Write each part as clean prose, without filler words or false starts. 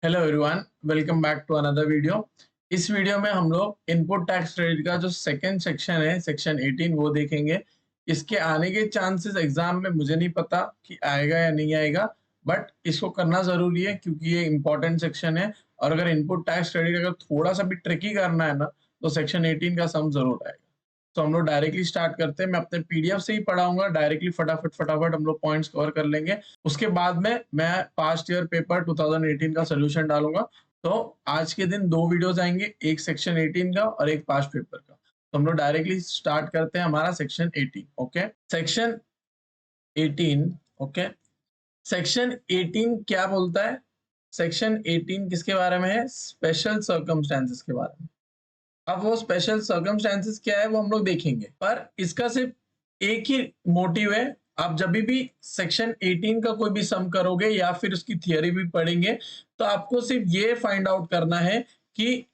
Hello everyone, welcome back to another video. इस video में हम लोग इनपुट टैक्स क्रेडिट का जो सेकंड सेक्शन है, सेक्शन 18, वो देखेंगे। इसके आने के चांसेस एग्जाम में मुझे नहीं पता कि आएगा या नहीं आएगा, बट इसको करना जरूरी है क्योंकि ये इंपॉर्टेंट सेक्शन है। और अगर इनपुट टैक्स क्रेडिट अगर थोड़ा सा भी ट्रिकी करना है ना, तो सेक्शन 18 का सम जरूर आएगा। तो हम लोग डायरेक्टली स्टार्ट करते हैं। मैं अपने पीडीएफ से ही पढ़ाऊंगा, डायरेक्टली फटाफट फटाफट हम लोग पॉइंट्स कवर कर लेंगे। उसके बाद में मैं पास्ट ईयर पेपर 2018 का सोल्यूशन डालूंगा। तो आज के दिन दो वीडियोस आएंगे, एक सेक्शन 18 का और एक पास्ट पेपर का। तो हम लोग डायरेक्टली स्टार्ट करते हैं हमारा section 18। Okay, section 18। Okay, section 18 क्या बोलता है? सेक्शन 18 किसके बारे में है? स्पेशल सर्कमस्टेंसेस के बारे में। अब वो स्पेशल सर्कमस्टेंसेस क्या है वो हम लोग देखेंगे, पर इसका सिर्फ एक ही मोटिव है। आप जब भी सेक्शन 18 का कोई भी सम करोगे या फिर उसकी थियरी भी पढ़ेंगे, तो आपको सिर्फ ये फाइंड आउट करना है कि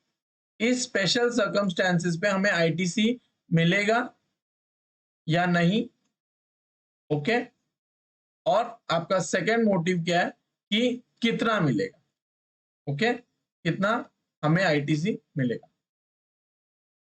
इस स्पेशल सर्कमस्टेंसेस पे हमें आईटीसी मिलेगा या नहीं। ओके, और आपका सेकेंड मोटिव क्या है कि कितना मिलेगा। ओके, कितना हमें आईटीसी मिलेगा,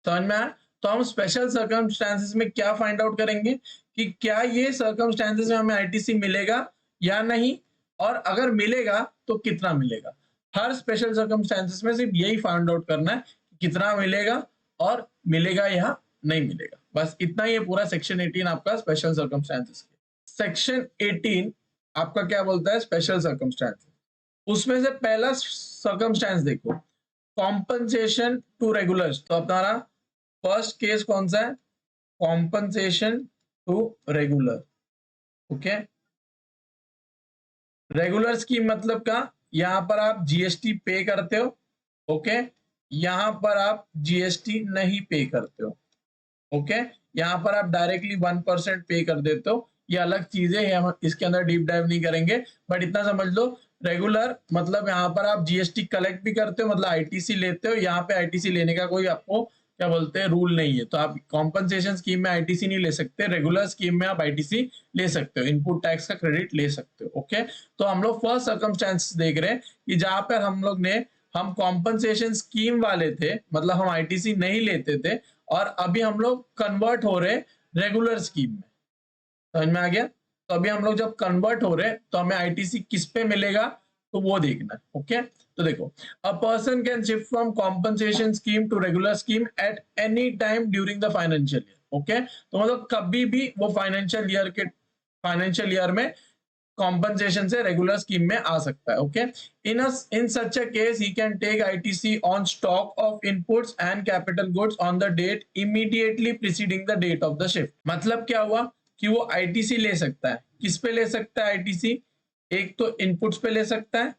समझ में आया? तो हम स्पेशल सर्कमस्टेंसेस में क्या फाइंड आउट करेंगे कि क्या ये सर्कमस्टेंसेस में हमें आईटीसी मिलेगा या नहीं, और अगर मिलेगा तो कितना मिलेगा। हर स्पेशल सर्कमस्टेंसेस में सिर्फ यही फाइंड आउट करना है कि कितना मिलेगा और मिलेगा या नहीं मिलेगा। बस इतना ही है पूरा सेक्शन 18 आपका स्पेशल सर्कमस्टेंसेस के। सेक्शन 18 आपका क्या बोलता है? Special circumstances. उसमें से पहला सर्कमस्टेंस देखो, कॉम्पनसेशन टू रेगुलर्स। तो हमारा फर्स्ट केस कौन सा है? Compensation to regular. Okay, regular scheme मतलब का, यहां पर आप जीएसटी पे करते हो। ओके, यहां पर आप जीएसटी नहीं पे करते हो। ओके, यहाँ पर आप डायरेक्टली 1% पे कर देते हो। ये अलग चीजें हैं, हम इसके अंदर डीप डाइव नहीं करेंगे, बट इतना समझ लो। रेगुलर मतलब यहाँ पर आप जीएसटी कलेक्ट भी करते हो, मतलब आईटीसी लेते हो। यहाँ पे आईटीसी लेने का कोई आपको क्या बोलते हैं रूल नहीं है, तो आप कॉम्पनसेशन स्कीम में आईटीसी नहीं ले सकते। रेगुलर स्कीम में आप आईटीसी ले सकते हो, इनपुट टैक्स का क्रेडिट ले सकते हो। ओके, तो हम लोग फर्स्ट सर्कमस्टेंस देख रहे हैं कि जहां पर हम कॉम्पनसेशन स्कीम वाले थे, मतलब हम आईटीसी नहीं लेते थे, और अभी हम लोग कन्वर्ट हो रहे रेगुलर स्कीम में। समझ में आ गया? तो अभी हम लोग जब कन्वर्ट हो रहे तो हमें आईटीसी किस पे मिलेगा, तो वो देखना है। ओके, तो देखो, a person can shift from compensation scheme to regular scheme at any time during the financial year. Okay, तो मतलब कभी भी वो फाइनेंशियल ईयर में कॉम्पनसेशन से रेगुलर स्कीम में आ सकता है। Okay, in such a case he can take ITC on stock of inputs and capital goods on the date immediately preceding the date of the shift. मतलब क्या हुआ कि वो आईटीसी ले सकता है। किस पे ले सकता है आईटीसी? एक तो इनपुट्स पे ले सकता है,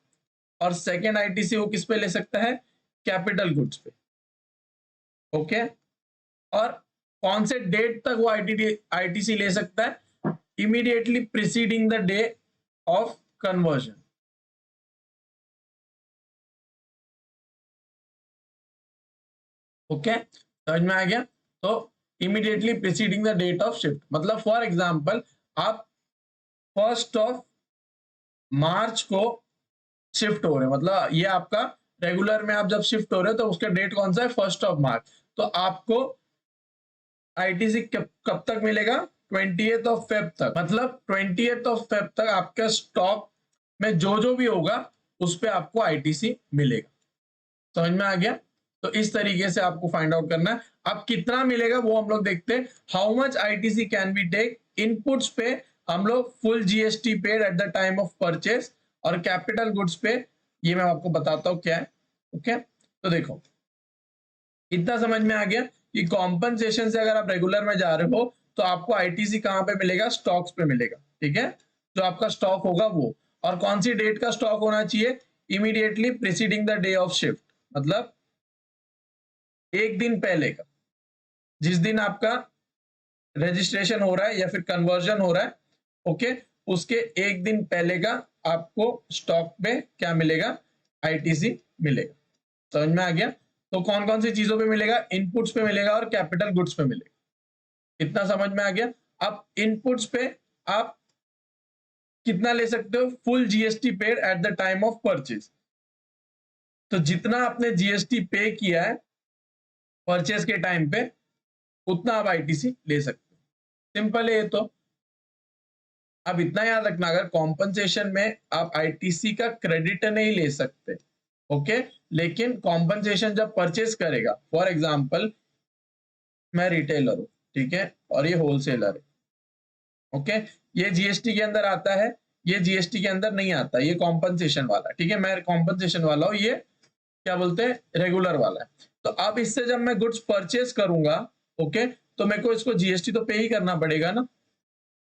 और सेकेंड आईटीसी वो किस पे ले सकता है? कैपिटल गुड्स पे। ओके, और कौन से डेट तक वो आईटीसी ले सकता है? Immediately preceding the day of conversion. Okay, समझ में आ गया? तो immediately preceding the date of shift मतलब फॉर एग्जांपल, आप 1 मार्च को शिफ्ट हो रहे हो, मतलब ये आपका रेगुलर में आप जब शिफ्ट हो रहे हो तो उसका डेट कौन सा है? 1 मार्च। तो आपको आईटीसी कब तक मिलेगा? 20th तक। मतलब 20th तक आपके स्टॉक में जो जो भी होगा उस पे आपको आईटीसी मिलेगा। समझ में आ गया? तो इस तरीके से आपको फाइंड आउट करना है। अब कितना मिलेगा वो हम लोग देखते हैं। How much ITC can be take? Inputs पे हम लोग full GST paid at the time of purchase, और कैपिटल गुड्स पे ये मैं आपको बताता हूं क्या है। ओके, तो देखो, इतना समझ में आ गया कि कॉम्पनसेशन से अगर आप रेगुलर में जा रहे हो तो आपको आईटीसी कहां पे मिलेगा? स्टॉक्स पे मिलेगा। ठीक है, जो आपका स्टॉक होगा वो, और कौन सी डेट का स्टॉक होना चाहिए? Immediately preceding the day of shift, मतलब एक दिन पहले का, जिस दिन आपका रजिस्ट्रेशन हो रहा है या फिर कन्वर्जन हो रहा है। ओके, उसके एक दिन पहले का आपको स्टॉक पे क्या मिलेगा? आईटीसी मिलेगा। समझ में आ गया? तो कौन कौन सी चीजों पे मिलेगा? इनपुट्स पे मिलेगा और कैपिटल गुड्स पे मिलेगा। इतना समझ में आ गया? अब इनपुट्स पे आप कितना ले सकते हो? Full GST paid at the time of purchase. तो जितना आपने जीएसटी पे किया है परचेज के टाइम पे, उतना आप आईटीसी ले सकते हो। सिंपल है ये तो। अब इतना याद रखना, अगर कॉम्पनसेशन में आप आईटीसी का क्रेडिट नहीं ले सकते, ओके, लेकिन कॉम्पनसेशन जब परचेज करेगा, फॉर एग्जांपल मैं रिटेलर हूं, ठीक है, और ये होलसेलर है, ओके, ये जीएसटी के अंदर आता है, ये जीएसटी के अंदर नहीं आता, ये कॉम्पनसेशन वाला, ठीक है, मैं कॉम्पनसेशन वाला हूं, ये क्या बोलते हैं, रेगुलर वाला है। तो अब इससे जब मैं गुड्स परचेज करूंगा, ओके, तो मेरे को इसको जीएसटी तो पे ही करना पड़ेगा ना,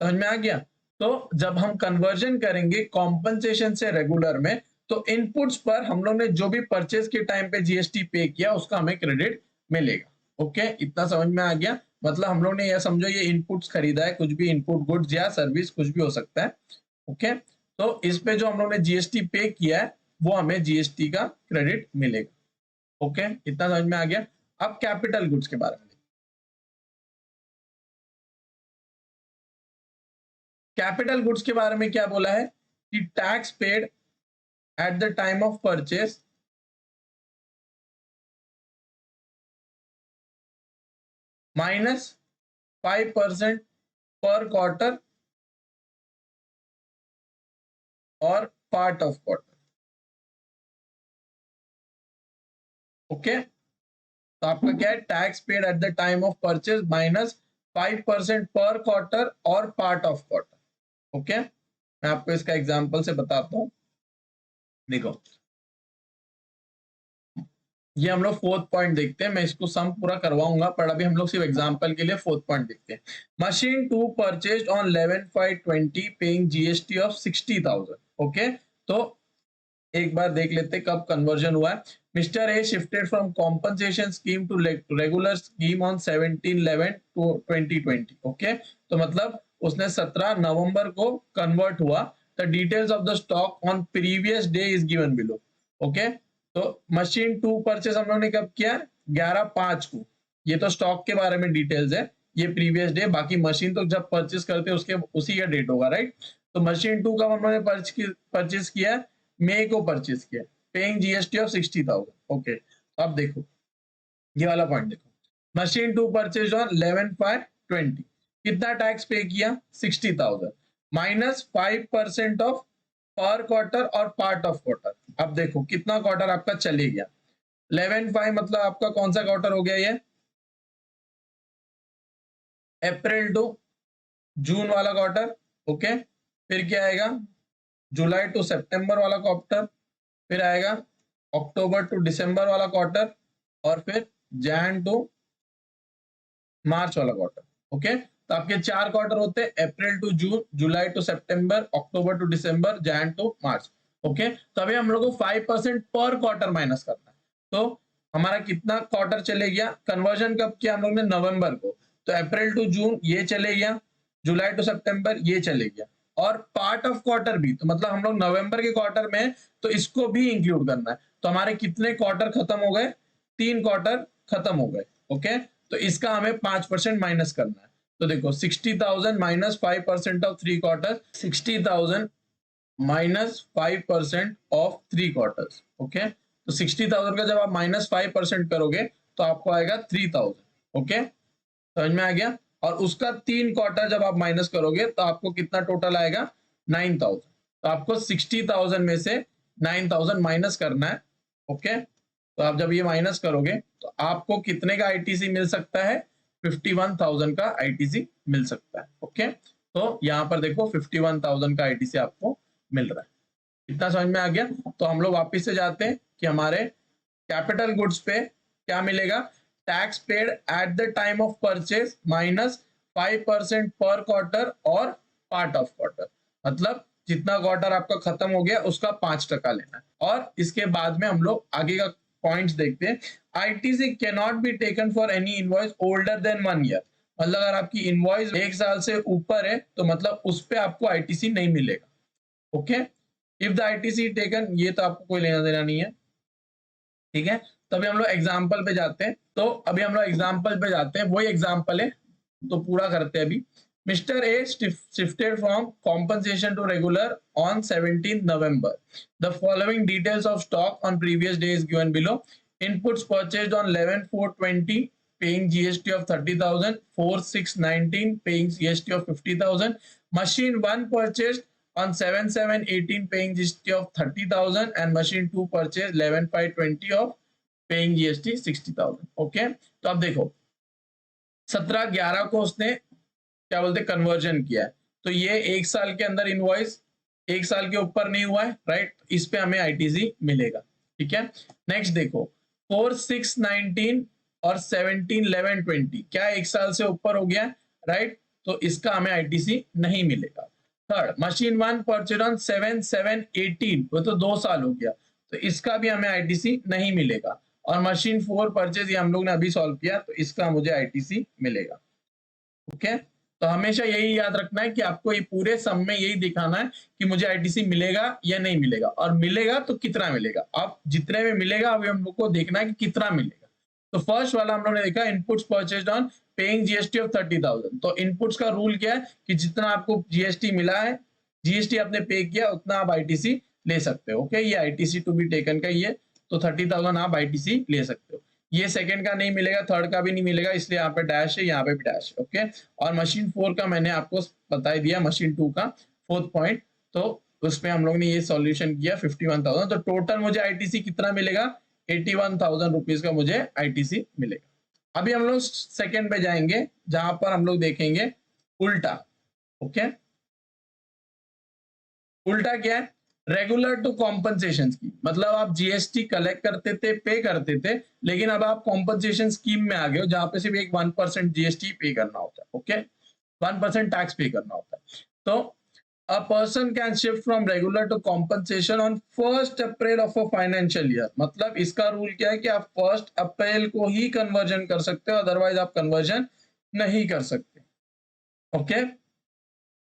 समझ में आ गया। तो जब हम कन्वर्जन करेंगे कॉम्पनसेशन से रेगुलर में, तो इनपुट्स पर हम लोग ने जो भी परचेज के टाइम पे जीएसटी पे किया उसका हमें क्रेडिट मिलेगा। ओके, इतना समझ में आ गया। मतलब हम लोग ने यह समझो ये इनपुट्स खरीदा है, कुछ भी इनपुट गुड्स या सर्विस कुछ भी हो सकता है, ओके, तो इस पे जो हम लोग ने जीएसटी पे किया है वो हमें जीएसटी का क्रेडिट मिलेगा। ओके, इतना समझ में आ गया। अब कैपिटल गुड्स के बारे में, कैपिटल गुड्स के बारे में क्या बोला है कि tax paid at the time of purchase minus 5% per quarter और पार्ट ऑफ क्वार्टर। ओके, तो आपका क्या है, tax paid at the time of purchase minus 5% per quarter और पार्ट ऑफ क्वार्टर। ओके, मैं आपको इसका एग्जांपल से बताता हूं। देखो, ये हम लोग फोर्थ पॉइंट देखते हैं, मैं इसको सम पूरा करवाऊंगा, पर अभी हम लोग सिर्फ एग्जांपल के लिए फोर्थ पॉइंट देखते हैं। Machine 2 purchased on 11/5/20 paying GST of 60,000। Okay, तो एक बार देख लेते हैं कब कन्वर्जन हुआ है। Mister A shifted from compensation scheme to regular scheme on 17/11/2020। Okay, तो मतलब उसने 17 नवंबर को कन्वर्ट हुआ। The details of the stock on previous day is given below. Okay, तो मशीन 2 परचेज हम लोग ने कब किया, 11/5 को। ये तो स्टॉक के बारे में डिटेल्स है, ये प्रीवियस डे, बाकी मशीन तो जब परचेज करते हैं उसके उसी का डेट होगा, राइट। तो मशीन 2 कब हम लोगों ने परचेज किया, मई को परचेज किया, पेइंग जीएसटी ऑफ 60,000। ओके, अब देखो ये वाला पॉइंट देखो, मशीन 2 परचेज ऑन 11/5/20, कितना टैक्स पे किया, 60,000 माइनस 5% ऑफ पर क्वार्टर और पार्ट ऑफ क्वार्टर। अब देखो कितना क्वार्टर आपका चले गया, 11/5 मतलब आपका कौन सा क्वार्टर हो गया, ये अप्रैल टू जून वाला क्वार्टर। ओके, फिर क्या आएगा, जुलाई टू सितंबर वाला क्वार्टर, फिर आएगा अक्टूबर टू दिसंबर वाला क्वार्टर, और फिर जैन टू मार्च वाला क्वार्टर। ओके, तो आपके 4 क्वार्टर होते हैं, April to June, July to September, October to December, Jan to March. Okay, तो अभी हम लोग को 5% पर क्वार्टर माइनस करना है। तो हमारा कितना क्वार्टर चले गया, कन्वर्जन कब किया हम लोग ने, नवंबर को, तो अप्रैल टू जून ये चले गया, जुलाई टू सितंबर ये चले गया, और पार्ट ऑफ क्वार्टर भी, तो मतलब हम लोग नवंबर के क्वार्टर में, तो इसको भी इंक्लूड करना है। तो हमारे कितने क्वार्टर खत्म हो गए, 3 क्वार्टर खत्म हो गए। ओके, तो इसका हमें 5% माइनस करना है। तो देखो 60,000 minus 5% of 3 quarter, 60,000 minus 5% of 3 quarters. Okay, तो 60,000 का जब आप माइनस 5% करोगे तो आपको आएगा 3,000। ओके, समझ में आ गया। और उसका 3 क्वार्टर जब आप माइनस करोगे तो आपको कितना टोटल आएगा, 9,000। तो आपको 60,000 में से 9,000 माइनस करना है। ओके, तो आप जब ये माइनस करोगे तो आपको कितने का आईटीसी मिल सकता है, 51,000 का आईटीसी मिल सकता है। ओके, तो यहाँ पर देखो 51,000 का आईटीसी आपको मिल रहा है। इतना समझ में आ गया। तो हम लोग वापिस से जाते हैं कि हमारे कैपिटल गुड्स पे क्या मिलेगा, tax paid at the time of purchase minus 5% per quarter और पार्ट ऑफ क्वार्टर, मतलब जितना क्वार्टर आपका खत्म हो गया उसका 5% लेना है। और इसके बाद में हम लोग आगे का पॉइंट्स देखते हैं। ITC can not be taken for any invoice older than 1 year, मतलब अगर आपकी इनवॉइस 1 साल से ऊपर है तो मतलब उस पे आपको आईटीसी नहीं मिलेगा। Okay, if the ITC taken, ये तो आपको कोई लेना देना नहीं है, ठीक है। तो अभी हम लोग एग्जाम्पल पे जाते हैं, तो अभी हम लोग एग्जाम्पल पे जाते हैं, वही एग्जाम्पल है तो पूरा करते हैं अभी। Mr. A shifted from compensation to regular on 17th November. The following details of stock on previous day is given below. Inputs purchased on 11/4/20 paying GST of 30,000, 4/6/19 paying GST of 50,000. Machine 1 purchased on 7/7/18 paying GST of 30,000 and machine 2 purchased 11/5/20 of paying GST 60,000. Okay, तो अब देखो 17/11 को उसने क्या बोलते conversion किया है, तो ये एक साल के अंदर इनवॉइस, एक साल के ऊपर नहीं हुआ है, राइट, इस पे हमें आईटीसी मिलेगा। ठीक है, नेक्स्ट देखो 4/6/19 और 17/11/20 क्या एक साल से ऊपर हो गया, राइट, तो इसका हमें आईटीसी नहीं मिलेगा। थर्ड, मशीन 1 परचेज ऑन 7/7/18 वो तो 2 साल हो गया, तो इसका भी हमें आईटीसी नहीं मिलेगा। और मशीन 4 परचेज ये हम लोग ने अभी सॉल्व किया, तो इसका मुझे आईटीसी मिलेगा। ओके, तो हमेशा यही याद रखना है कि आपको ये पूरे सम में यही दिखाना है कि मुझे आईटीसी मिलेगा या नहीं मिलेगा, और मिलेगा तो कितना मिलेगा। अब जितने में मिलेगा अभी हम लोग को देखना है कि कितना मिलेगा। तो फर्स्ट वाला हम लोग ने देखा inputs purchased on paying GST of 30,000। तो इनपुट्स का रूल क्या है कि जितना आपको जीएसटी मिला है, जीएसटी आपने पे किया, उतना आप आईटीसी ले सकते हो। ओके, ये आईटीसी टू बी टेकन का ये, तो 30,000 आप आईटीसी ले सकते हो। ये सेकंड का नहीं मिलेगा, थर्ड का भी नहीं मिलेगा, इसलिए यहाँ पे डैश है, यहाँ पे भी डैश है। ओके, और मशीन 4 का मैंने आपको बता ही दिया, मशीन 2 का 4th पॉइंट, तो उसमें हम लोग ने ये सॉल्यूशन किया 51,000। तो टोटल मुझे आईटीसी कितना मिलेगा, 81,000 रुपीज का मुझे आईटीसी मिलेगा। अभी हम लोग सेकंड पे जाएंगे, जहां पर हम लोग देखेंगे उल्टा। ओके, उल्टा क्या है, रेगुलर टू कॉम्पनसेशन स्कीम, मतलब आप जीएसटी कलेक्ट करते थे, पे करते थे, लेकिन अब आप कॉम्पनसेशन स्कीम में आ गए हो, जहां पे सिर्फ एक 1% जीएसटी पे करना होता है। ओके, 1% टैक्स पे करना होता है। तो a person can shift from regular to compensation on 1st April of a financial year। मतलब इसका रूल क्या है कि आप 1st अप्रैल को ही कन्वर्जन कर सकते हो, अदरवाइज आप कन्वर्जन नहीं कर सकते। Okay,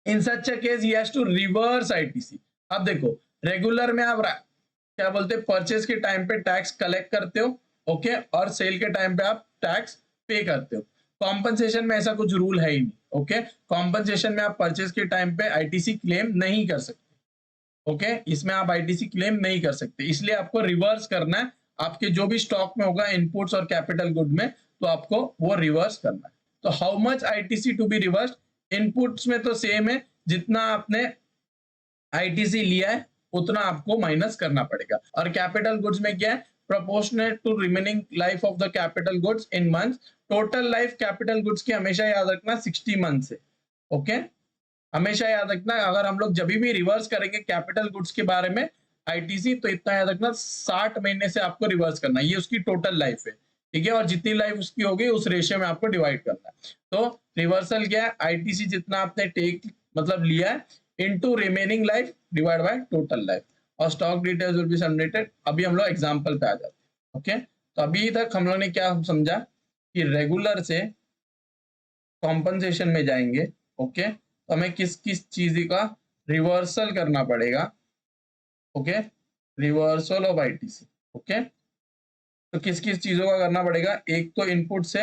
in such a case he has to reverse ITC. अब देखो रेगुलर में आप क्या बोलते हैं, परचेज के टाइम पे टैक्स कलेक्ट करते हो, ओके, और सेल के टाइम पे आप टैक्स पे करते हो। कॉम्पनसेशन में ऐसा कुछ रूल है ही नहीं। ओके, कॉम्पनसेशन में आप परचेज के टाइम पे आईटीसी क्लेम नहीं कर सकते। ओके, इसमें आप आईटीसी क्लेम नहीं कर सकते, इसलिए आपको रिवर्स करना है। आपके जो भी स्टॉक में होगा इनपुट्स और कैपिटल गुड में, तो आपको वो रिवर्स करना है। तो how much ITC to be reverse, inputs में तो सेम है, जितना आपने आईटीसी लिया है उतना आपको माइनस करना पड़ेगा। और कैपिटल गुड्स में क्या है, proportionate to remaining life of the capital goods in months. Total life capital goods की हमेशा याद रखना 60 मंथ है। ओके, हमेशा याद रखना, अगर हम लोग जब भी रिवर्स करेंगे कैपिटल गुड्स के बारे में आईटीसी, तो इतना याद रखना 60 महीने से आपको रिवर्स करना है, ये उसकी टोटल लाइफ है। ठीक है, और जितनी लाइफ उसकी होगी उस रेशियो में आपको डिवाइड करना है। तो रिवर्सल क्या है, आईटीसी जितना आपने टेक मतलब लिया है into remaining life divide by total life, और stock details will be submitted. अभी हम लोग एग्जांपल पे आ जाते हैं। ओके, तो अभी तक हम लोग ने क्या समझा कि रेगुलर से कॉम्पनसेशन में जाएंगे। ओके, तो हमें किस किस चीज का रिवर्सल करना पड़ेगा। Okay, reversal of ITC. Okay, तो किस किस चीजों का करना पड़ेगा, एक तो इनपुट से,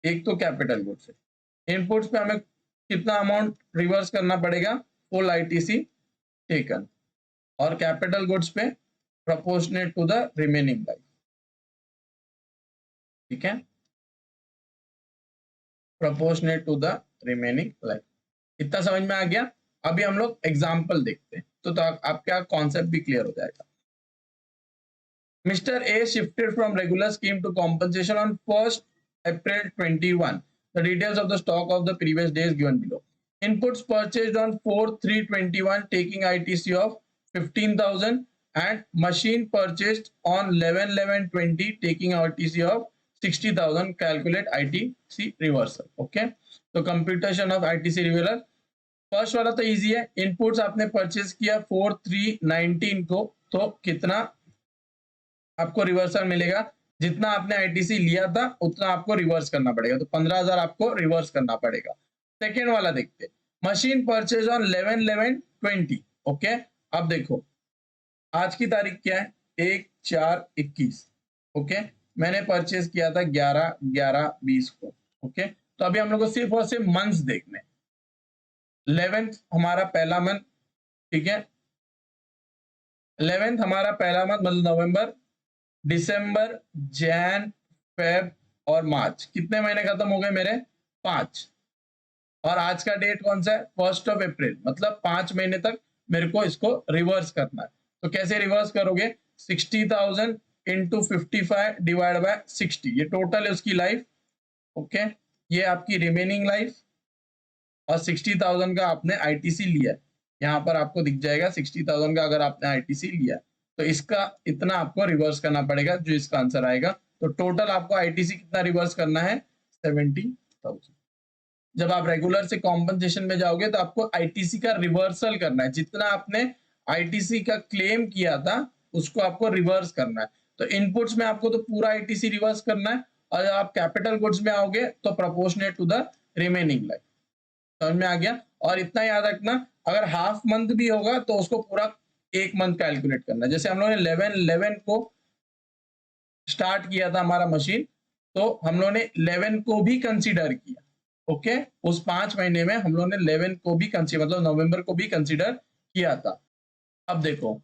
एक तो कैपिटल गुड से। इनपुट्स पे हमें कितना अमाउंट रिवर्स करना पड़ेगा, फुल आईटीसी टेकन, और कैपिटल गुड्स पे proportionate to the remaining life. ठीक है, proportionate to the remaining life. इतना समझ में आ गया। अभी हम लोग एग्जांपल देखते हैं, तो आपका कॉन्सेप्ट भी क्लियर हो जाएगा। Mr. A shifted from regular scheme to compensation on 1st April 21. The details of the stock of the previous day is given below. Inputs purchased on 4/3/21 taking ITC of 15,000 and machine purchased on 11/11/20 taking ITC of 60,000. Calculate ITC reversal. Okay, तो computation of ITC reversal। First वाला तो easy है, inputs आपने purchase किया 4/3/19 को, तो कितना आपको रिवर्सल मिलेगा, जितना आपने आईटीसी लिया था उतना आपको रिवर्स करना पड़ेगा, तो 15,000 आपको रिवर्स करना पड़ेगा। सेकेंड वाला देखते हैं, मशीन परचेज ऑन 11/11/20। ओके, अब देखो आज की तारीख क्या है, 1/4/21। ओके, मैंने परचेज किया था 11/11/20 को। ओके, तो अभी हम लोग को सिर्फ और सिर्फ मंथ्स देखने, 11th हमारा पहला मंथ, ठीक है। 11th हमारा पहला मंथ मतलब नवंबर, दिसंबर, जैन, फेब और मार्च, कितने महीने खत्म हो गए मेरे? 5। और आज का डेट कौन सा है? 1st ऑफ अप्रैल, मतलब 5 महीने तक मेरे को इसको रिवर्स करना है। तो कैसे रिवर्स करोगे? 60,000 इंटू 55 डिवाइड बाय 60, ये टोटल है उसकी लाइफ। ओके, ये आपकी रिमेनिंग लाइफ, और 60,000 का आपने आईटीसी लिया है। यहाँ पर आपको दिख जाएगा 60,000 का अगर आपने आईटीसी लिया है, तो इसका इतना आपको रिवर्स करना पड़ेगा, जो इसका आंसर आएगा। तो टोटल आपको आईटीसी कितना रिवर्स करना है? 70,000। जब आप रेगुलर से कॉम्पनसेशन में जाओगे तो आपको आईटीसी का रिवर्सल करना है, जितना आपने आईटीसी का क्लेम किया था उसको आपको रिवर्स करना है। तो इनपुट्स में आपको तो पूरा आईटीसी रिवर्स करना है, और जब आप कैपिटल गुड्स में आओगे तो proportionate to the remaining life. समझ में आ गया? और इतना याद रखना, अगर हाफ मंथ भी होगा तो उसको पूरा एक मंथ कैलकुलेट करना है। जैसे हम लोगों ने 11 को स्टार्ट किया था हमारा मशीन, तो हम लोगों ने 11 को भी कंसीडर किया। ओके, उस 5 महीने में हम लोगों ने 11 को भी कंसीडर, मतलब नवंबर को भी कंसीडर किया था। अब देखो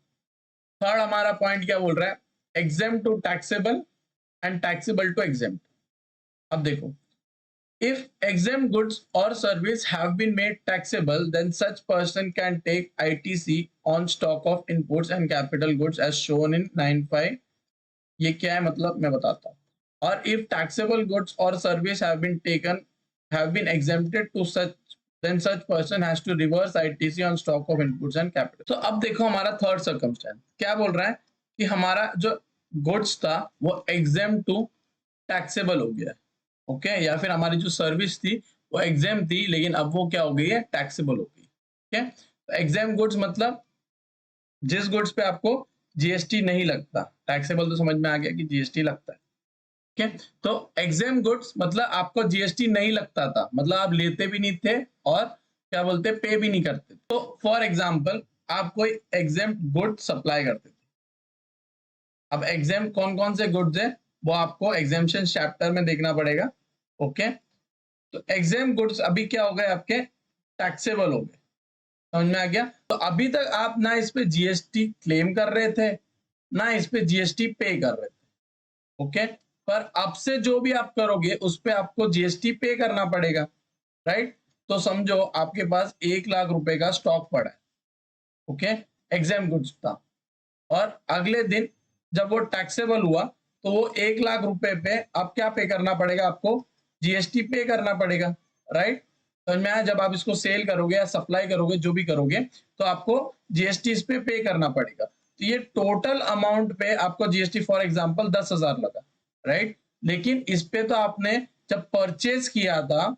थर्ड हमारा पॉइंट क्या बोल रहा है? Exempt to taxable and taxable to exempt. अब देखो, if exempt goods or service have been made taxable, then such person can take ITC on stock of inputs and capital goods as shown in 9(5). ये क्या है मतलब मैं बताता हूँ। और if taxable goods or service have been exempted to such, then such person has to reverse ITC on stock of inputs and capital। तो अब देखो हमारा थर्ड सर्कमस्टेंस क्या बोल रहा है कि हमारा जो गुड्स था वो exempt टू टैक्सेबल हो गया है। ओके, या फिर हमारी जो सर्विस थी वो एग्जाम थी, लेकिन अब वो क्या हो गई है? टैक्सेबल हो गई। ठीक है, तो एग्जाम गुड्स मतलब जिस गुड्स पे आपको जीएसटी नहीं लगता। टैक्सेबल तो समझ में आ गया कि जीएसटी लगता है। ठीक है, तो एग्जाम गुड्स मतलब आपको जीएसटी नहीं लगता था, मतलब आप लेते भी नहीं थे और क्या बोलते पे भी नहीं करते। तो फॉर एग्जाम्पल आप कोई एग्जाम गुड सप्लाई करते थे। अब एग्जाम कौन कौन से गुड्स है वो आपको एग्जाम्पशन चैप्टर में देखना पड़ेगा। ओके, तो एग्जाम गुड्स अभी क्या हो गए? आपके टैक्सेबल हो गए। समझ में आ गया? तो अभी तक आप ना इस पे जीएसटी क्लेम कर रहे थे, ना इस पे जीएसटी पे कर रहे थे। ओके, पर अब से जो भी आप करोगे उस पे आपको जीएसटी पे करना पड़ेगा, राइट? तो समझो आपके पास 1,00,000 रुपए का स्टॉक पड़ा है। ओके, एग्जाम गुड्स था, और अगले दिन जब वो टैक्सेबल हुआ तो वो 1,00,000 रुपए पे अब क्या पे करना पड़ेगा? आपको जीएसटी पे करना पड़ेगा, राइट? समझ में आया? जब आप इसको सेल करोगे या सप्लाई करोगे, जो भी करोगे, तो आपको जीएसटी इस पे करना पड़ेगा। तो ये टोटल अमाउंट पे आपको जीएसटी फॉर एग्जांपल 10,000 लगा, राइट? लेकिन इस पे तो आपने जब परचेज किया था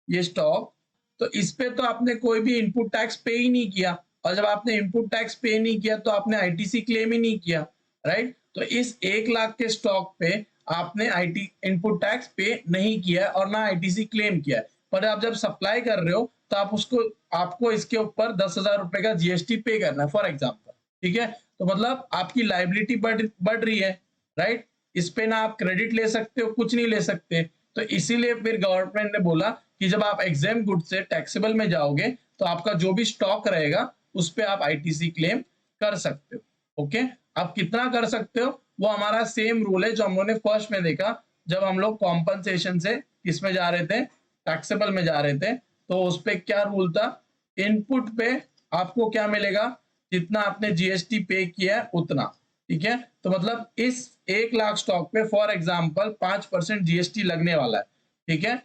ये स्टॉक, तो इस पे तो आपने कोई भी इनपुट टैक्स पे ही नहीं किया, और जब आपने इनपुट टैक्स पे नहीं किया तो आपने आईटीसी क्लेम ही नहीं किया, राइट? तो इस 1,00,000 के स्टॉक पे आपने आईटी इनपुट टैक्स पे नहीं किया और ना आईटीसी क्लेम किया, पर आप जब सप्लाई कर रहे हो तो आप उसको आपको इसके ऊपर 10,000 रुपए का जीएसटी पे करना है फॉर एग्जाम्पल। ठीक है, तो मतलब आपकी लाइबिलिटी बढ़ रही है, राइट? इस पे ना आप क्रेडिट ले सकते हो, कुछ नहीं ले सकते। तो इसीलिए फिर गवर्नमेंट ने बोला कि जब आप एग्जाम गुड से टैक्सेबल में जाओगे तो आपका जो भी स्टॉक रहेगा उस पे आप आईटीसी क्लेम कर सकते हो। ओके, आप कितना कर सकते हो वो हमारा सेम रूल है जो हम लोगों ने फर्स्ट में देखा, जब हम लोग कॉम्पनसेशन से किसमें जा रहे थे? टैक्सेबल में जा रहे थे। तो उस पे क्या रूल था? इनपुट पे आपको क्या मिलेगा? जितना आपने जीएसटी पे किया है उतना। ठीक है, तो मतलब इस 1,00,000 स्टॉक पे फॉर एग्जांपल 5% जीएसटी लगने वाला है। ठीक है,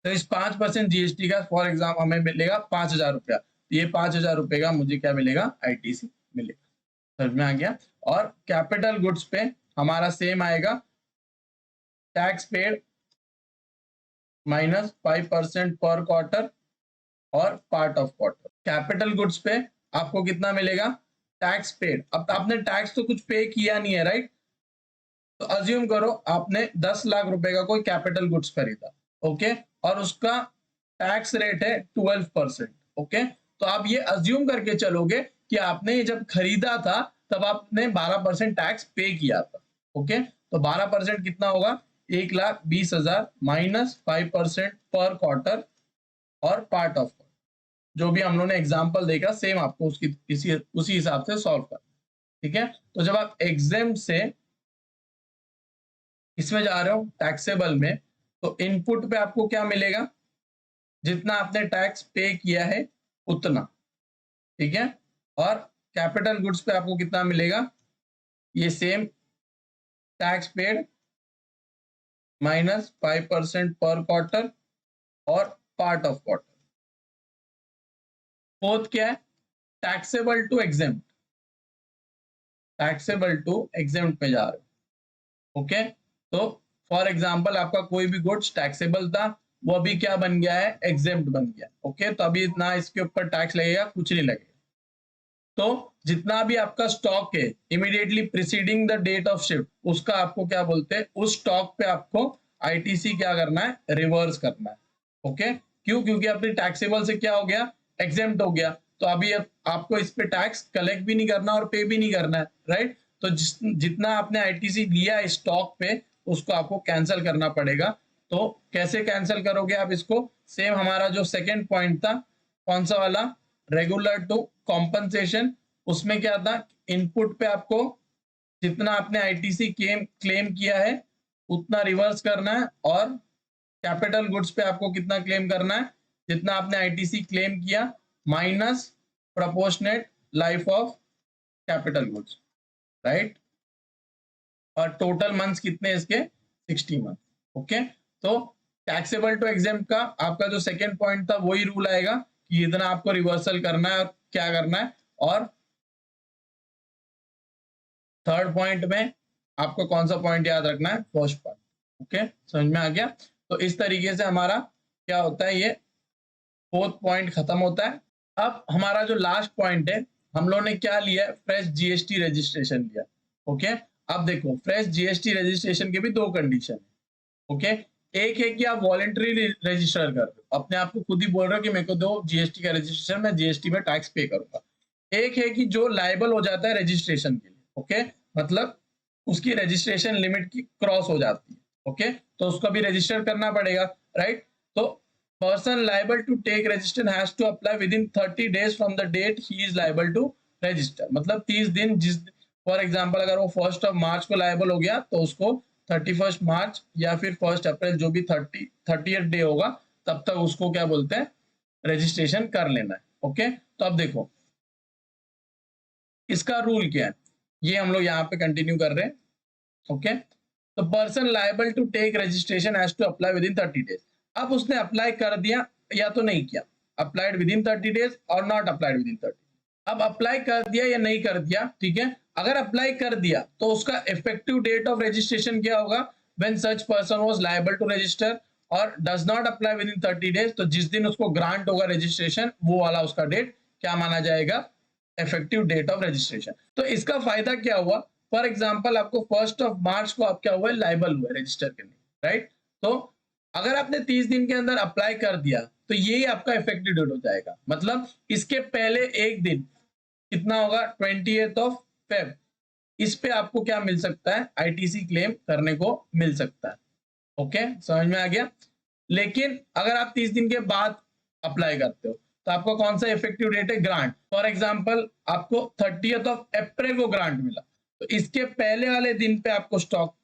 तो इस 5% जीएसटी का फॉर एग्जाम्पल हमें मिलेगा 5,000 रुपया। ये 5,000 रुपए का मुझे क्या मिलेगा? आईटीसी मिलेगा। समझ में आ गया? और कैपिटल गुड्स पे हमारा सेम आएगा, tax paid minus 5% per quarter और part of quarter. Capital goods पे आपको कितना मिलेगा? Tax paid. अब आपने टैक्स तो कुछ पे किया नहीं है, राइट? तो अज्यूम करो आपने 10,00,000 रुपए का कोई कैपिटल गुड्स खरीदा, ओके, और उसका टैक्स रेट है 12%। ओके, तो आप ये अज्यूम करके चलोगे कि आपने जब खरीदा था तब आपने 12% टैक्स पे किया था। ओके, तो 12% कितना होगा? 1,20,000 माइनस 5% पर क्वार्टर और पार्ट ऑफ। जो भी हम लोगों ने एग्जाम्पल देखा सेम आपको उसकी उसी हिसाब से सॉल्व करना, ठीक है। तो जब आप एग्जाम से इसमें जा रहे हो टैक्सेबल में, तो इनपुट पे आपको क्या मिलेगा, जितना आपने टैक्स पे किया है उतना, ठीक है। और कैपिटल गुड्स पे आपको कितना मिलेगा, ये same tax paid -5% per quarter और पार्ट ऑफ क्वार्टर। फोर्थ क्या है, taxable to exempt, taxable to exempt पे जा रहे हो, ओके। तो फॉर एग्जांपल आपका कोई भी गुड्स टैक्सेबल था, वो अभी क्या बन गया है, एग्जेम्प्ट बन गया, ओके। तो अभी इतना इसके ऊपर टैक्स लगेगा, कुछ नहीं लगेगा। तो जितना भी आपका स्टॉक है immediately preceding the date of shift, उसका आपको क्या बोलते हैं, उस स्टॉक पे आपको आईटीसी क्या करना है, रिवर्स करना है, ओके। क्यों, क्योंकि अपनी टैक्सेबल से क्या हो गया, एग्जेम्प्ट हो गया। तो अभी आपको इस पे टैक्स कलेक्ट भी नहीं करना और पे भी नहीं करना है, राइट। तो जितना आपने आईटीसी लिया है स्टॉक पे, उसको आपको कैंसिल करना पड़ेगा। तो कैसे कैंसिल करोगे आप इसको, सेम हमारा जो सेकेंड पॉइंट था, कौन सा वाला, रेगुलर टू कॉम्पनसेशन, उसमें क्या था, इनपुट पे आपको जितना आपने आईटीसी क्लेम किया है उतना रिवर्स करना है, और कैपिटल गुड्स पे आपको कितना क्लेम करना है, जितना आपने आईटीसी क्लेम किया minus proportionate life of capital goods, right. और टोटल मंथ्स कितने इसके, 60 मंथ, ओके। तो टैक्सेबल टू एग्जेम्प्ट का आपका जो सेकेंड पॉइंट था वही रूल आएगा कि इतना आपको रिवर्सल करना है और क्या करना है। और थर्ड पॉइंट में आपको कौन सा पॉइंट याद रखना है, फर्स्ट पॉइंट, ओके। समझ में आ गया। तो इस तरीके से हमारा क्या होता है, ये फोर्थ पॉइंट खत्म होता है। अब हमारा जो लास्ट पॉइंट है, हम लोगों ने क्या लिया, फ्रेश जीएसटी रजिस्ट्रेशन लिया, ओके। अब देखो फ्रेश जीएसटी रजिस्ट्रेशन के भी दो कंडीशन है, ओके। एक है कि आप वॉलेंटरी रजिस्टर कर रहे हो, अपने आप को खुद ही बोल रहे हो कि मेरे को दो जीएसटी का रजिस्ट्रेशन, मैं जीएसटी में टैक्स पे करूंगा। एक है कि जो लायबल हो जाता है रजिस्ट्रेशन के लिए, ओके, मतलब उसकी रजिस्ट्रेशन लिमिट की क्रॉस हो जाती है, ओके, तो उसको भी रजिस्टर करना पड़ेगा, राइट। तो person liable to take register has to apply within 30 days from the date he is liable to register, मतलब 30 दिन, जिस फॉर एग्जांपल अगर वो 1 मार्च को लायबल हो गया तो उसको 31 मार्च या फिर 1 अप्रैल, जो भी 30th डे होगा, तब तक उसको क्या बोलते हैं, रजिस्ट्रेशन कर लेना है, ओके। तो अब देखो इसका रूल क्या है, ये हम लोग यहाँ पे कंटिन्यू कर रहे हैं, ओके। तो person liable to take registration has to apply within 30 days। अब उसने अप्लाई कर दिया या तो नहीं किया, अप्लाइड विद इन 30 days और नॉट अप्लाइड विद इन 30। अब अप्लाई कर दिया या नहीं कर दिया, ठीक है। अगर अप्लाई कर दिया तो उसका इफेक्टिव डेट ऑफ रजिस्ट्रेशन क्या होगा, when such person was liable to register, और does not apply within 30 days, तो जिस दिन उसको ग्रांट होगा रजिस्ट्रेशन, वो वाला उसका डेट क्या माना जाएगा, इफेक्टिव डेट ऑफ रजिस्ट्रेशन। तो इसका फायदा क्या हुआ, फॉर एग्जांपल आपको 1 मार्च को आप क्या हुआ, लायबल हुआ रजिस्टर करने, राइट। तो अगर आपने 30 दिन के अंदर अप्लाई कर दिया तो यही आपका इफेक्टिव डेट हो जाएगा, मतलब इसके पहले एक दिन कितना होगा, 20th Feb, इस पे आपको क्या मिल सकता है, आईटीसी क्लेम करने को मिल सकता है, ओके। समझ में आ गया। लेकिन अगर आप 30 दिन के बाद अप्लाई करते हो तो आपका कौन सा इफेक्टिव डेट है, ग्रांट। फॉर एग्जांपल आपको 30th अप्रैल को ग्रांट मिला, तो इसके पहले वाले दिन पे आपको स्टॉक,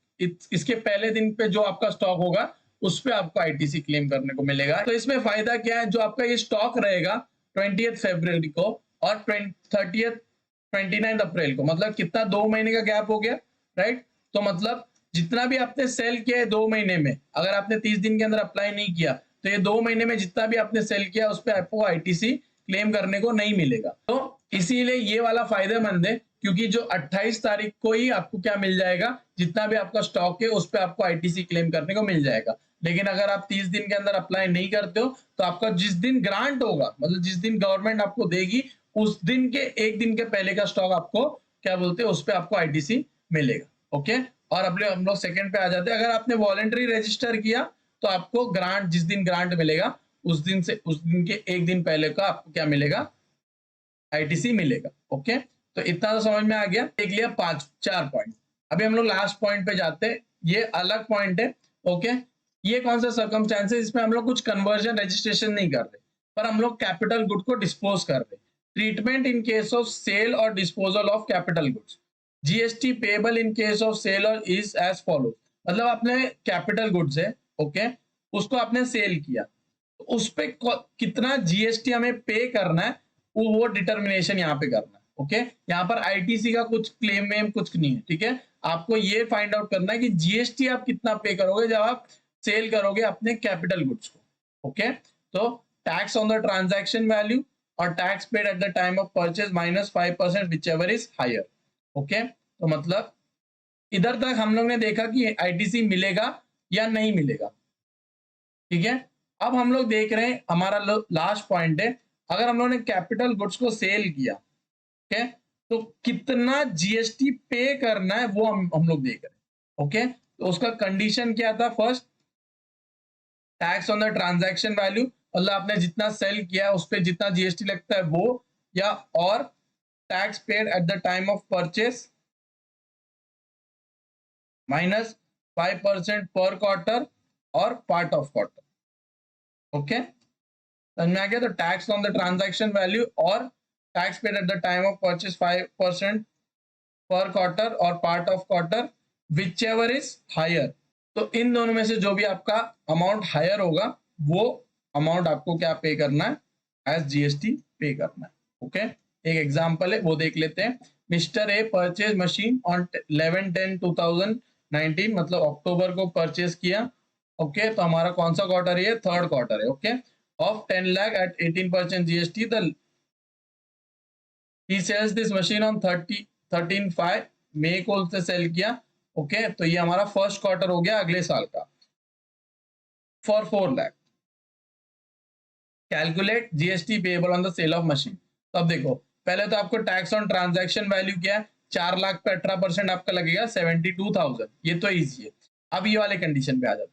इसके पहले दिन पे जो आपका स्टॉक होगा उस पे आपको आईटीसी क्लेम करने को मिलेगा। तो इसमें फायदा क्या है, जो आपका ये स्टॉक रहेगा 20th फरवरी को और 29th अप्रैल को, मतलब कितना, 2 महीने का गैप हो गया, राइट। तो मतलब जितना भी आपने सेल किया है 2 महीने में, अगर आपने 30 दिन के अंदर अप्लाई नहीं किया तो ये 2 महीने में जितना भी आपने सेल किया उस पर आपको आईटीसी क्लेम करने को नहीं मिलेगा। तो इसीलिए ये वाला फायदेमंद है, क्योंकि जो 28 तारीख को ही आपको क्या मिल जाएगा, जितना भी आपका स्टॉक है उस पर आपको आईटीसी क्लेम करने को मिल जाएगा। लेकिन अगर आप 30 दिन के अंदर अप्लाई नहीं करते हो तो आपका जिस दिन ग्रांट होगा, मतलब जिस दिन गवर्नमेंट आपको देगी, उस दिन के एक दिन के पहले का स्टॉक आपको क्या बोलते हैं, उस पर आपको आईटीसी मिलेगा, ओके। और अब हम लोग सेकंड पे आ जाते हैं, अगर आपने वॉलेंटरी रजिस्टर किया तो आपको ग्रांट, जिस दिन ग्रांट मिलेगा उस दिन के एक दिन पहले का आपको क्या मिलेगा, आईटीसी मिलेगा, ओके। तो इतना तो समझ में आ गया, देख लिया 4 पॉइंट। अभी हम लोग लास्ट पॉइंट पे जाते हैं, ये अलग पॉइंट है, ओके। ये कौन सा सर्कमस्टेंसेस, इसमें हम लोग कुछ कन्वर्जन रजिस्ट्रेशन नहीं कर रहे, पर हम लोग कैपिटल गुड को डिस्पोज कर रहे हैं। Treatment in case of sale और disposal of capital goods, GST payable in case of sale और इज एज फॉलो। मतलब आपने कैपिटल गुड्स है, ओके, उसको आपने सेल किया, तो उस पे कितना जीएसटी हमें पे करना है, वो डिटर्मिनेशन यहाँ पे करना है। ओके, यहाँ पर आईटीसी का कुछ क्लेम में कुछ नहीं है, ठीक है। आपको ये फाइंड आउट करना है कि जीएसटी आप कितना पे करोगे जब आप सेल करोगे अपने कैपिटल गुड्स को। ओके, तो tax on the transaction value और tax paid at the time of purchase minus 5% whichever is higher. Okay, तो मतलब इधर तक हम लोग ने देखा कि आईटीसी मिलेगा या नहीं मिलेगा, ठीक है। अब हम लोग देख रहे हैं, हमारा लास्ट पॉइंट है, अगर हम लोग ने कैपिटल गुड्स को सेल किया, ओके, तो कितना जीएसटी पे करना है वो हम लोग देख रहे हैं। ओके, तो उसका कंडीशन क्या था, first tax on the transaction value, मतलब आपने जितना सेल किया है उस पर जितना जीएसटी लगता है वो, या और tax paid at the time of purchase minus 5% per quarter और पार्ट ऑफ क्वार्टर। ओके, समझ में आ गया। तो tax on the transaction value और tax paid at the time of purchase 5% per quarter और part of quarter whichever is higher. तो इन दोनों में से जो भी आपका अमाउंट हायर होगा वो अमाउंट आपको क्या पे करना है, एज जीएसटी पे करना है। ओके, एक एग्जांपल है वो देख लेते हैं। Mister A purchase machine on 11/10/2019, मतलब अक्टूबर को परचेज किया। ओके, तो हमारा कौन सा क्वार्टर है, थर्ड क्वार्टर है। Okay, of 10 lakh at 18% GST, the he sells this machine on 13/5, मई को उसने सेल किया। ओके, तो ये हमारा फर्स्ट क्वार्टर हो गया अगले साल का, for 4 lakh. Calculate GST payable on the sale of machine. तो अब देखो, पहले तो आपको टैक्स ऑन ट्रांजैक्शन वैल्यू क्या है, 4 लाख पे 18% आपका लगेगा 72,000, ये तो इजी है। अब ये वाले कंडीशन पे आ जाते हैं,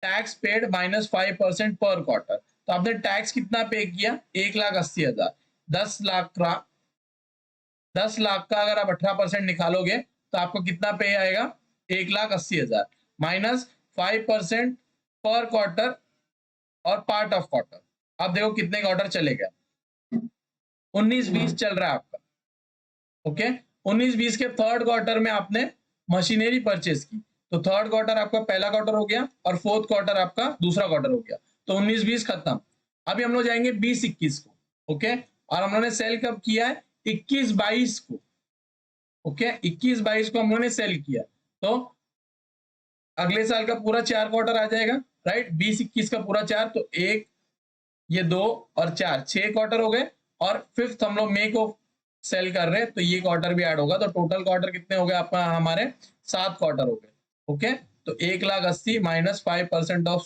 tax paid minus 5% per quarter. तो आपने टैक्स कितना पे किया, 1,80,000। 10 लाख का अगर आप 18% निकालोगे तो आपको कितना पे आएगा, 1,80,000 माइनस 5% पर क्वार्टर और पार्ट ऑफ क्वार्टर। अब देखो कितने क्वार्टर चलेगा, 19-20 चल रहा है आपका। ओके, 19-20 के थर्ड क्वार्टर में आपने मशीनरी परचेज की, तो थर्ड क्वार्टर आपका पहला क्वार्टर हो गया और फोर्थ क्वार्टर आपका दूसरा क्वार्टर हो गया, तो 19-20 खत्म। अभी हम लोग जाएंगे 20-21 को। ओके, और हम लोगों ने सेल कब किया है, 21-22 को। ओके, 21-22 को हम लोगों ने सेल किया, तो अगले साल का पूरा 4 क्वार्टर आ जाएगा, राइट। 20-21 का पूरा 4, तो 1, ये 2 और 4, 6 क्वार्टर हो गए। और फिफ्थ हम लोग मई को सेल कर रहे हैं, तो ये क्वार्टर भी ऐड होगा, तो टोटल क्वार्टर कितने हो गए आपका, हमारे 7 क्वार्टर हो गए। ओके, तो 1,80,000 माइनस 5% ऑफ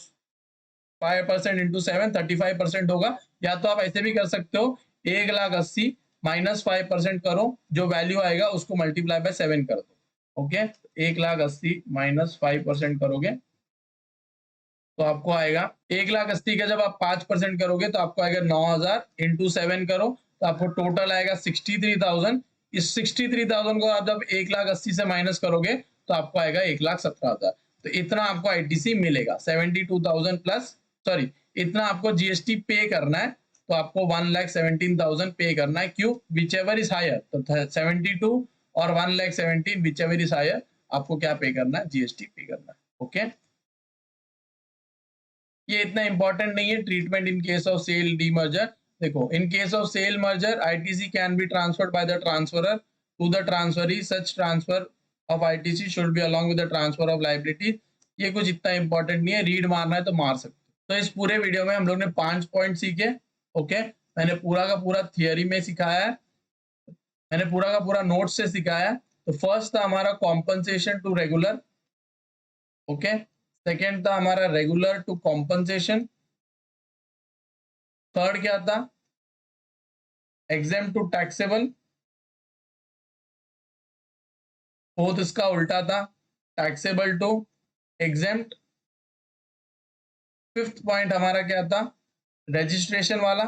5% इंटू 7, 35% होगा। या तो आप ऐसे भी कर सकते हो, 1,80,000 माइनस 5% करो, जो वैल्यू आएगा उसको मल्टीप्लाई बाय 7 कर दो। ओके, 1,80,000 माइनस 5% करोगे तो आपको आएगा 1,80,000 का जब आप 5% करोगे तो आपको आएगा 9,000, इंटू 7 करो तो आपको टोटल आएगा 63,000। इस 63,000 को आप जब 1,80,000 से माइनस करोगे तो आपको आएगा 1,17,000। तो इतना आपको आईटीसी मिलेगा, 72,000 प्लस, सॉरी, इतना आपको जीएसटी पे करना है, तो आपको 1,17,000 पे करना है। क्यों, विच एवर इज हायर, तो 72 और 1,17,000 विच एवर इज हायर, आपको क्या पे करना है, जीएसटी पे करना है। ओके, ये इतना इंपॉर्टेंट नहीं है। Treatment in case of sale demerger, देखो, in case of sale merger ITC can be transferred by the transferor to the transferee, such transfer of ITC should be along with the transfer of liability. ये कुछ इतना important नहीं है, read मारना है तो मार सकते हो। तो इस पूरे वीडियो में हम लोग ने 5 पॉइंट सीखे। ओके, मैंने पूरा का पूरा थियोरी में सिखाया है, मैंने पूरा का पूरा नोट से सिखाया है। तो फर्स्ट था हमारा compensation to regular. Okay, second था हमारा रेगुलर टू कॉम्पनसेशन। थर्ड क्या था, एग्जेम्प्ट टू टैक्सेबल। फोर्थ इसका उल्टा था, taxable to exempt. Fifth point हमारा क्या था, रजिस्ट्रेशन वाला,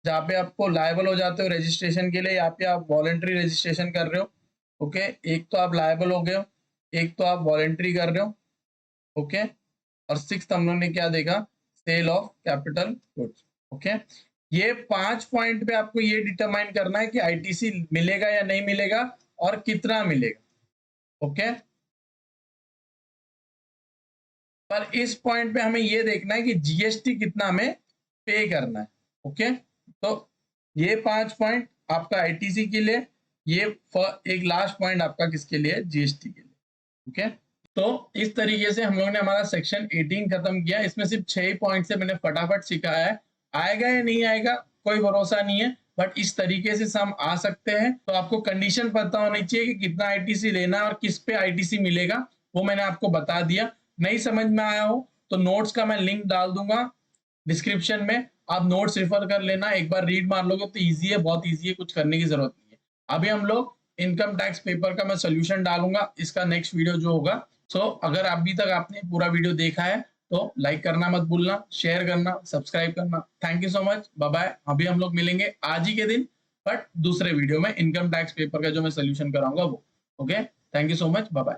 जहाँ पे आपको लायबल हो जाते हो रजिस्ट्रेशन के लिए, यहाँ पे आप वॉलेंट्री रजिस्ट्रेशन कर रहे हो। ओके, एक तो आप लायबल हो गए हो, एक तो आप वॉलेंट्री कर रहे हो। ओके, और सिक्स्थ हम लोग ने क्या देखा, sale of capital goods. Okay. ये 5 पॉइंट पे आपको ये डिटरमाइन करना है कि आईटीसी मिलेगा या नहीं मिलेगा और कितना मिलेगा। ओके। पर इस पॉइंट पे हमें ये देखना है कि जीएसटी कितना हमें पे करना है। ओके। तो ये 5 पॉइंट आपका आईटीसी के लिए, ये एक लास्ट पॉइंट आपका किसके लिए, जीएसटी के लिए। ओके। तो इस तरीके से हम लोगों ने हमारा सेक्शन 18 खत्म किया। इसमें सिर्फ 6 ही पॉइंट से मैंने फटाफट सिखाया है। आएगा या नहीं आएगा कोई भरोसा नहीं है, बट इस तरीके से हम आ सकते हैं। तो आपको कंडीशन पता होनी चाहिए कि कितना आईटीसी लेना है और किस पे आईटीसी मिलेगा, वो मैंने आपको बता दिया। नहीं समझ में आया हो तो नोट्स का मैं लिंक डाल दूंगा डिस्क्रिप्शन में, आप नोट्स रेफर कर लेना, एक बार रीड मार लोगे तो ईजी है, बहुत ईजी है, कुछ करने की जरूरत नहीं है। अभी हम लोग इनकम टैक्स पेपर का मैं सोल्यूशन डालूंगा, इसका नेक्स्ट वीडियो जो होगा। सो अगर अभी तक आपने पूरा वीडियो देखा है तो लाइक करना मत भूलना, शेयर करना, सब्सक्राइब करना। Thank you so much, bye bye. अभी हम लोग मिलेंगे आज ही के दिन, बट दूसरे वीडियो में इनकम टैक्स पेपर का जो मैं सोल्यूशन कराऊंगा वो। Okay, thank you so much, bye bye.